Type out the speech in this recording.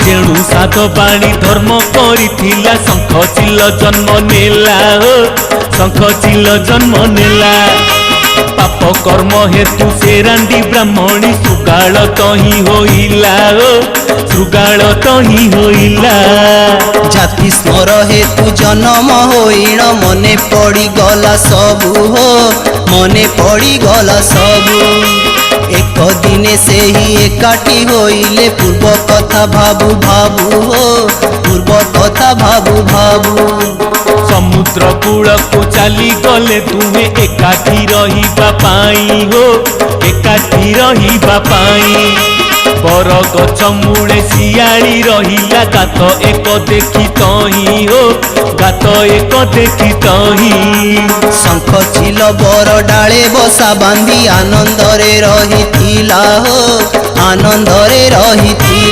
जेणु सात पाणी धर्म करिथिला शंख चिल जन्म नेला हो शंख चिल जन्म नेला पाप कर्म हेतु से रांडी ब्राह्मणी सुगाल तो ही होइला हो सुगाल तो ही होइला जाति स्मर हेतु जन्म होइण मने पड़ी गला सबु हो मने पड़ी गला सबु एक दिने से ही एकाठी होइले पूर्व कथा भाबु भाबु हो पूर्व कथा भाबु भाबु समुद्र कूल को चली गले तुम्हें एकाठी रहिबा पाई हो एकाठी रहिबा पाई बर गछ मूले शियाली रहिला गात एक देखी तही हो गात एक देखी तही शंख चिल बर डाले बसा बांधी आनंदरे रहिथिला हो आनंदरे रहिथिला।